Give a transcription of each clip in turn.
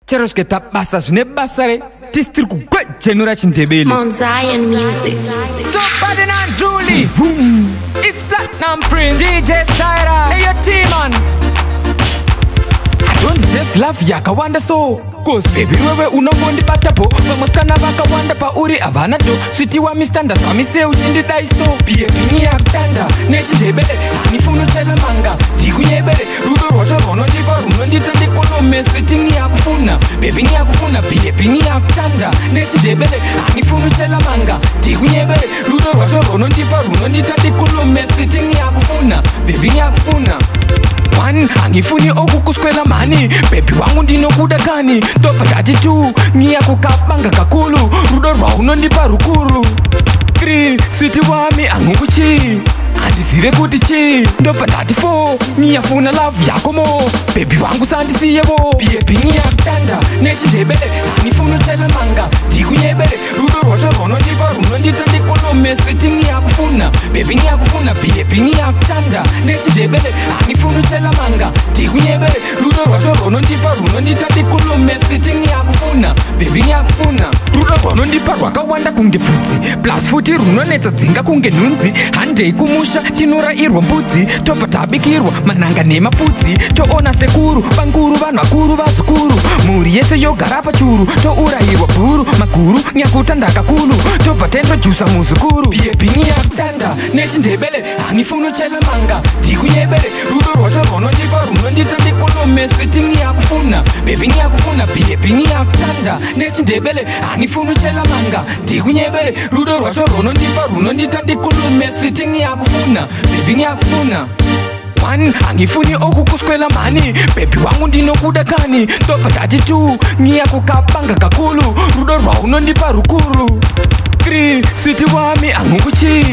Chero sketa basa zvine basa re tistiri kugwejenura chindebele. On Zion Music. So Ferdinand Julie, it's Platinum Prince, DJ Styra, hey your team man. I don't deserve love yakawanda so cause baby wewe unongondibata po vamasikana vakawanda pauri havana do switi wamistanda zvamise uchindidai so piepini yakutanda nechindebele hanifuni uchela manga ndikunyebele rudo rwacho rwunondipa runondita ndikolome switini yakufuna bebini yakufuna piepini yakutanda nechindebele hanifuni uchela manga ndikunyebele rudo rwacho rwunondipa runondita ndikolome switini yakufuna bebini yakufuna. One, angifuni okukuskwela mani baby wangu ndinokuda kani tobva ndati 2 ngiya kukabanga kakulu rudo rwaunondipa rukuru 3 switi wami angukuchi handizive kuti chi ndobva ndati 4 ngiyafuna love yako mo baby wangu sandisiyevo piepini yakutanda nechindebele hanifuni uchela manga ndikunyebele rudo rwacho rwunondipa runondita ndikolome switi ngiyakufuna baby ngiyakufuna piepini yakutanda nechindebele hanifuni uchela manga ndikunyebele rudo rwacho rwunondipa runondita ndikolome switi ngiyakufuna baby ngiyakufuna rudo rwunondipa rwakawanda kunge pfudzi plus futi runonetsa dzinga kunge nhunzi handei kumusha tinorairwa mbudzi tobva tabikirwa manhanga nemapudzi toona sekuru vanguru vanhu vakuru vazukuru mhuri yese yogara pachuru tourayirwa bhuru maguru nyakutanda kakulu tobva tendojusa muzukuru piepini yakutanda nechindebele hanifuni uchela manga ndikunyebele rudo rwacho rwunondipa runondita ndikolome switini yakufuna bebini yakufuna piepini yakutanda nechindebele hanifuni uchela manga ndikunyebele rudo rwacho rwunondipa runondita ndikolome switini yakufuna bebini yakufuna. One, angifuni okukuskwela mani baby wangu ndinokuda kani tobva ndati 2 ngiya kukabanga kakulu rudo rwaunondipa rukuru 3 switi wami angukuchi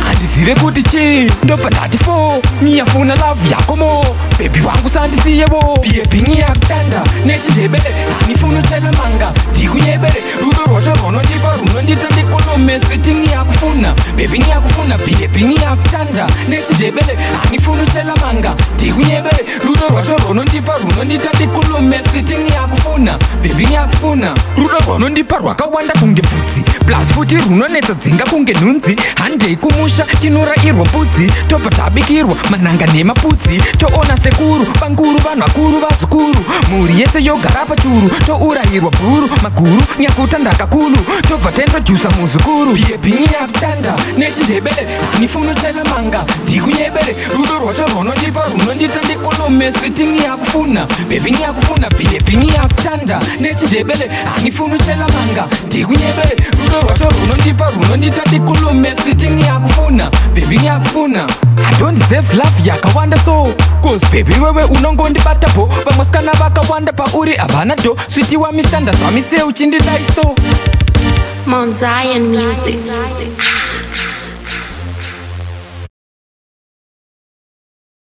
handizive kuti chi ndobva ndati 4 ngiyafuna love yako mo baby wangu sandisiyevo piepini yakutanda nechindebele hanifuni uchela manga ndikunyebele rudo rwacho rwunondipa runondita ndikolome switi ngiyakufuna baby ngiyakufuna piepini yakutanda nechindebele hanifuni uchela manga ndikunyebele rudo rwacho rwunondipa runondita ndikolome switi ngiyakufuna baby ngiyakufuna rudo rwunondipa rwakawanda kunge pfudzi plus futi runonetsa dzinga kunge nhunzi handei kumusha tinorairwa mbudzi tobva tabikirwa manhanga nemapudzi toona sekuru vanguru vanhu vakuru vazukuru mhuri yese yogara pachuru tourayirwa bhuru maguru nyakutanda kakulu tobva tendojusa muzukuru piepini yakutanda nechindebele hanifuni uchela manga ndikunyebele rudo rwacho rwunondipa runondita ndikolome switini yakufuna bebini yakufuna piepini yakutanda nechindebele hanifuni uchela manga ndikunyebele rudo rwacho rwunondipa runondita ndikolome switini yakufuna bebini yakufuna. I don't deserve love yakawanda so cause baby wewe unongondibata po vamasikana vakawanda pauri havana do switi wamistanda zvamise uchindidai so On Zion Music.